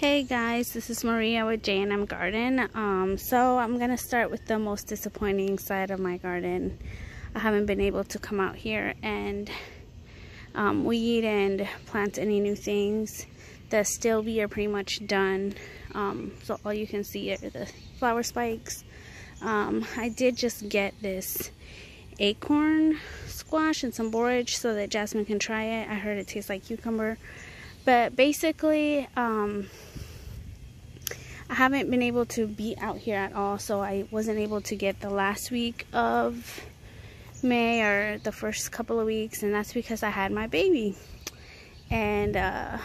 Hey guys, this is Maria with J&M Garden. So I'm gonna start with the most disappointing side of my garden. I haven't been able to come out here and weed and plant any new things. The stilbea are pretty much done. So all you can see are the flower spikes. I did just get this acorn squash and some borage so that Jasmine can try it. I heard it tastes like cucumber. But basically, I haven't been able to be out here at all, so I wasn't able to get the last week of May or the first couple of weeks, and that's because I had my baby. And I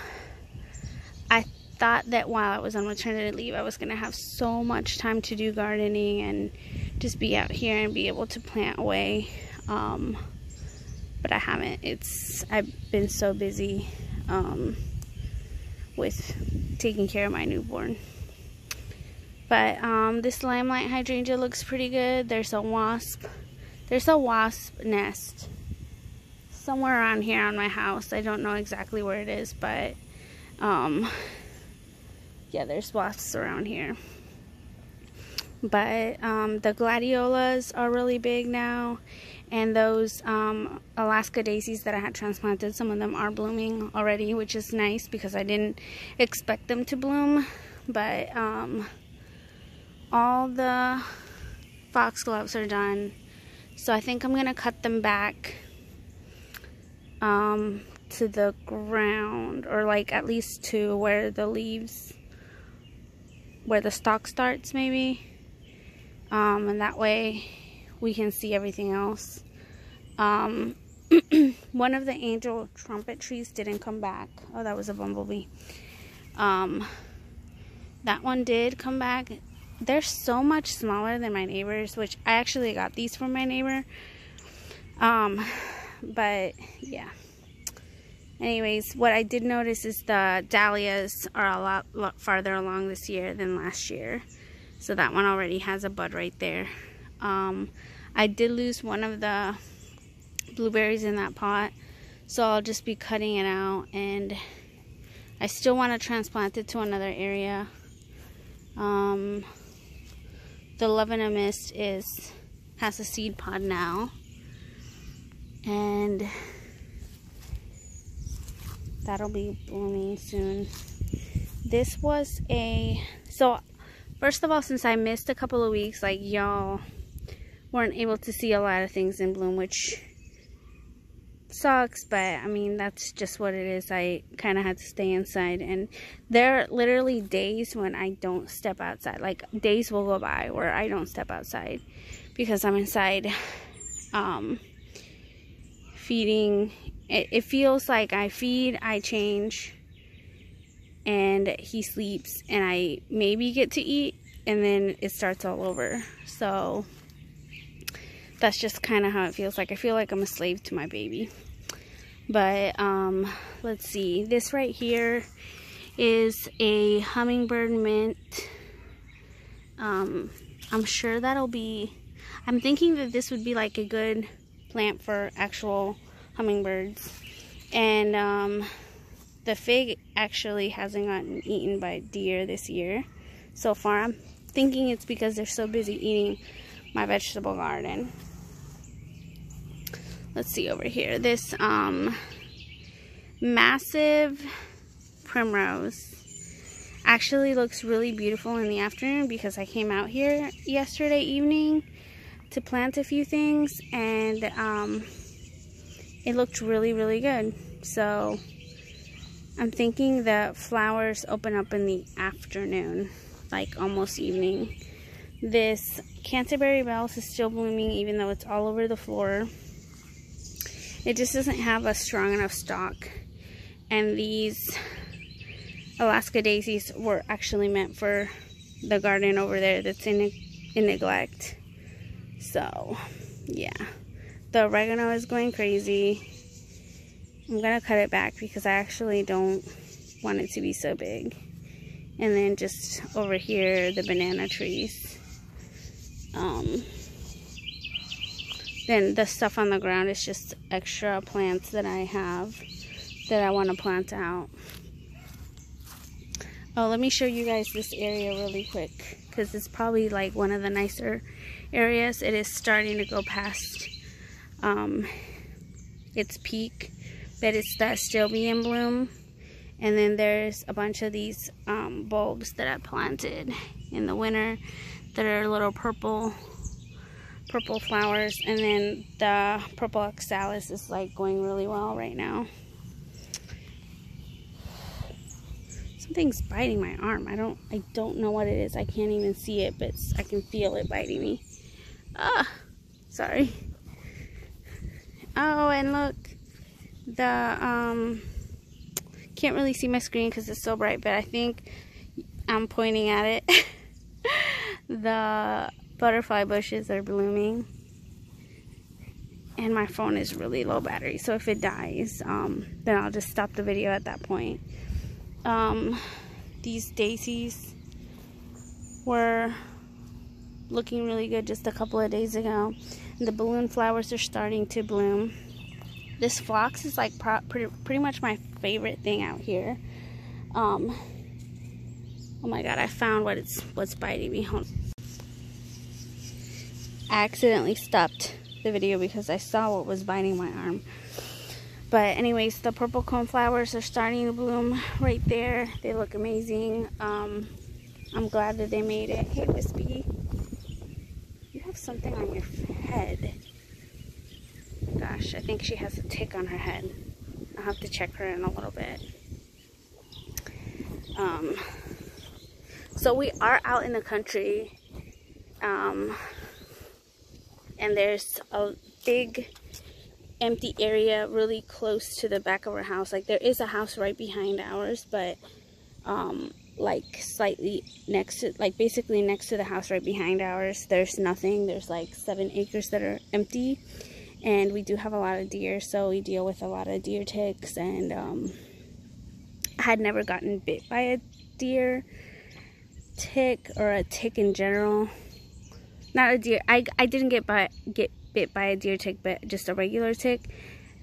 thought that while I was on maternity leave, I was going to have so much time to do gardening and just be out here and be able to plant away. But I haven't. I've been so busy with taking care of my newborn. But this limelight hydrangea looks pretty good. There's a wasp nest somewhere around here on my house. I don't know exactly where it is, but yeah, there's wasps around here. But the gladiolas are really big now, and those Alaska daisies that I had transplanted, some of them are blooming already, which is nice because I didn't expect them to bloom. But all the foxgloves are done, so I think I'm gonna cut them back to the ground, or like at least to where the leaves, where the stalk starts maybe, and that way we can see everything else. One of the angel trumpet trees didn't come back. Oh, that was a bumblebee. That one did come back. They're so much smaller than my neighbors, which I actually got these from my neighbor. But yeah. Anyways, what I did notice is the dahlias are a lot farther along this year than last year. So that one already has a bud right there. I did lose one of the blueberries in that pot, so I'll just be cutting it out, and I still want to transplant it to another area. The Lavender Mist has a seed pod now, and that'll be blooming soon. This was so first of all, since I missed a couple of weeks, like, y'all weren't able to see a lot of things in bloom, which sucks, but I mean, that's just what it is. I kind of had to stay inside, and there are literally days when I don't step outside. Like, days will go by where I don't step outside because I'm inside feeding. It feels like I feed, I change, and he sleeps, and I maybe get to eat, and then it starts all over. So that's just kind of how it feels like. I feel like I'm a slave to my baby. But let's see. This right here is a hummingbird mint. I'm sure that'll be, I'm thinking that this would be like a good plant for actual hummingbirds. And the fig actually hasn't gotten eaten by deer this year so far. I'm thinking it's because they're so busy eating my vegetable garden. Let's see over here. This massive primrose actually looks really beautiful in the afternoon because I came out here yesterday evening to plant a few things, and it looked really, really good. So I'm thinking the flowers open up in the afternoon, like almost evening. This Canterbury Bells is still blooming even though it's all over the floor. It just doesn't have a strong enough stalk. And these Alaska daisies were actually meant for the garden over there that's in neglect. So, yeah. The oregano is going crazy. I'm going to cut it back because I actually don't want it to be so big. And then just over here, the banana trees. Then the stuff on the ground is just extra plants that I have that I want to plant out. Oh, let me show you guys this area really quick, because it's probably like one of the nicer areas. It is starting to go past its peak, but it does still be in bloom. And then there's a bunch of these bulbs that I planted in the winter that are little purple flowers. And then the purple oxalis is like going really well right now. Something's biting my arm. I don't know what it is. I can't even see it, but I can feel it biting me. Ah, sorry. Oh, and look, the can't really see my screen because it's so bright, but I think I'm pointing at it. The butterfly bushes are blooming, and my phone is really low battery, so if it dies, then I'll just stop the video at that point. These daisies were looking really good just a couple of days ago, and the balloon flowers are starting to bloom. This phlox is like pretty much my favorite thing out here. Oh my god, I found what's biting me. Hold on. I accidentally stopped the video because I saw what was biting my arm. But anyways, the purple cone flowers are starting to bloom right there. They look amazing. I'm glad that they made it. Hey, Wispy, you have something on your head. Gosh, I think she has a tick on her head. I'll have to check her in a little bit. So we are out in the country, and there's a big empty area really close to the back of our house. Like, there is a house right behind ours, but like slightly next to, like basically next to the house right behind ours, there's nothing. There's like 7 acres that are empty, and we do have a lot of deer, so we deal with a lot of deer ticks. And I had never gotten bit by a deer tick or a tick in general. Not a deer. I didn't get bit by a deer tick, but just a regular tick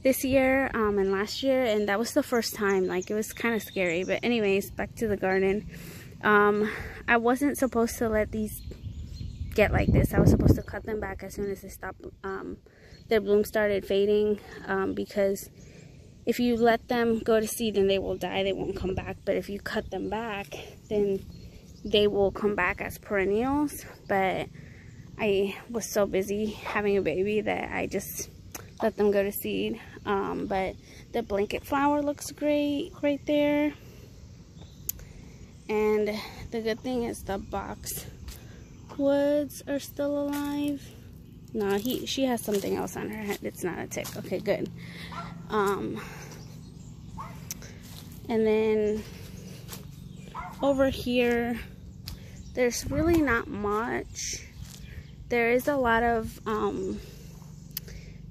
this year and last year, and that was the first time. Like, it was kind of scary. But anyways, back to the garden. I wasn't supposed to let these get like this. I was supposed to cut them back as soon as they stopped. Their bloom started fading, because if you let them go to seed, then they will die. They won't come back. But if you cut them back, then they will come back as perennials. But I was so busy having a baby that I just let them go to seed. But the blanket flower looks great right there. And the good thing is the boxwoods are still alive. No, she has something else on her head. It's not a tick. Okay, good. And then over here, there's really not much. There is a lot of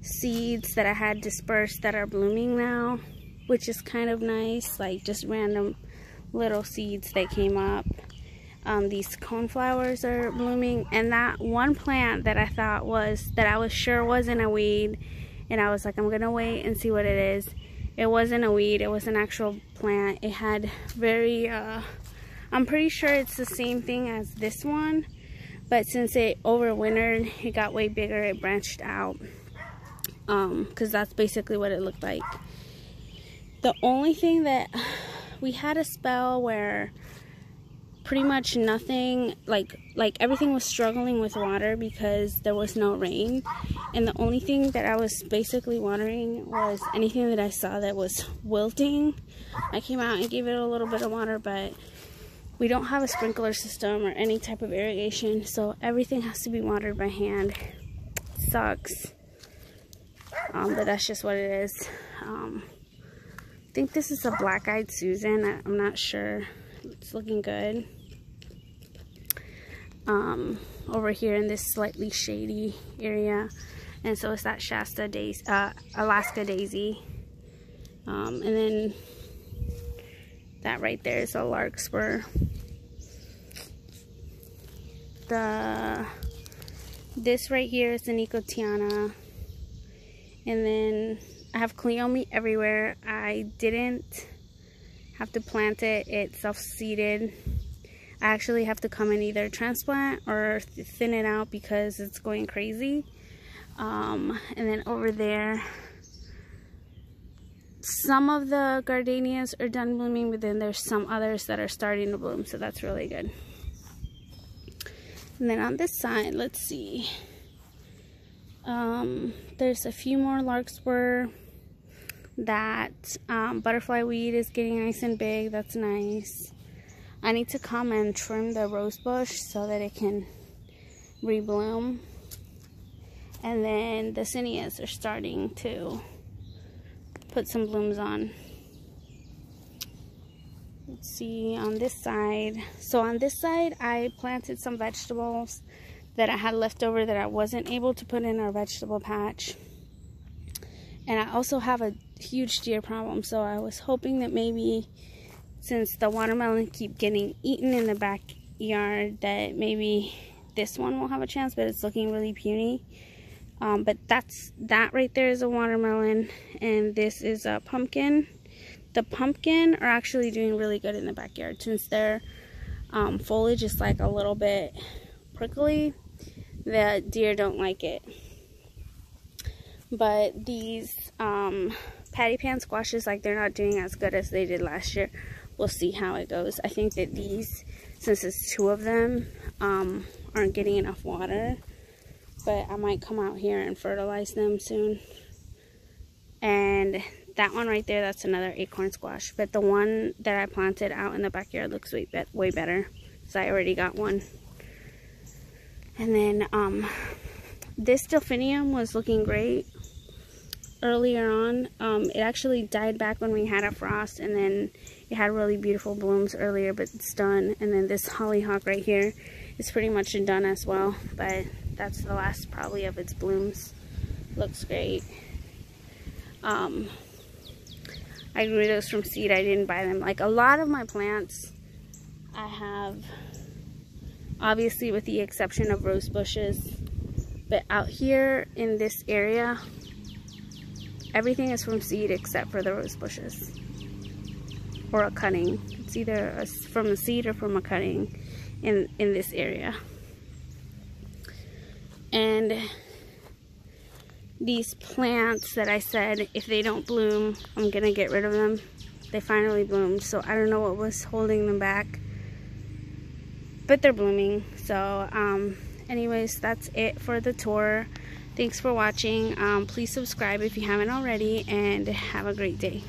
seeds that I had dispersed that are blooming now, which is kind of nice. Like, just random little seeds that came up. These coneflowers are blooming, and that one plant that I thought that I was sure wasn't a weed, and I was like, I'm gonna wait and see what it is. It wasn't a weed. It was an actual plant. It had very I'm pretty sure it's the same thing as this one, but since it overwintered, it got way bigger. It branched out, because that's basically what it looked like. The only thing that we had a spell where pretty much nothing, like everything was struggling with water because there was no rain, and the only thing that I was basically watering was anything that I saw that was wilting. I came out and gave it a little bit of water, but we don't have a sprinkler system or any type of irrigation, so everything has to be watered by hand. It sucks, but that's just what it is. I think this is a black-eyed Susan. I'm not sure. It's looking good. Over here in this slightly shady area, and so it's that Shasta daisy, Alaska daisy, and then that right there is a larkspur. This right here is the Nicotiana, and then I have Cleome everywhere. I didn't have to plant it. It's self-seeded. I actually have to come and either transplant or thin it out because it's going crazy. And then over there, some of the gardenias are done blooming, but then there's some others that are starting to bloom, so that's really good. And then on this side, let's see. There's a few more larkspur. That butterfly weed is getting nice and big. That's nice. I need to come and trim the rose bush so that it can rebloom. And then the zinnias are starting to put some blooms on. Let's see on this side. So on this side, I planted some vegetables that I had left over that I wasn't able to put in our vegetable patch. And I also have a huge deer problem, so I was hoping that maybe since the watermelon keep getting eaten in the backyard, that maybe this one will have a chance, but it's looking really puny. But that right there is a watermelon, and this is a pumpkin. The pumpkin are actually doing really good in the backyard since their foliage is like a little bit prickly. The deer don't like it. But these patty pan squashes, like, they're not doing as good as they did last year. We'll see how it goes. I think that these, since it's 2 of them, aren't getting enough water. But I might come out here and fertilize them soon. And that one right there, that's another acorn squash. But the one that I planted out in the backyard looks way better. So I already got one. And then this delphinium was looking great earlier on. It actually died back when we had a frost, and then it had really beautiful blooms earlier, but it's done. And then this hollyhock right here is pretty much done as well, but that's the last probably of its blooms. Looks great. I grew those from seed. I didn't buy them. Like, a lot of my plants I have, obviously with the exception of rose bushes, but out here in this area, everything is from seed except for the rose bushes. Or a cutting. It's either from a seed or from a cutting in this area. And these plants that I said, if they don't bloom, I'm gonna get rid of them. They finally bloomed, so I don't know what was holding them back. But they're blooming. So, anyways, that's it for the tour. Thanks for watching. Please subscribe if you haven't already, and have a great day.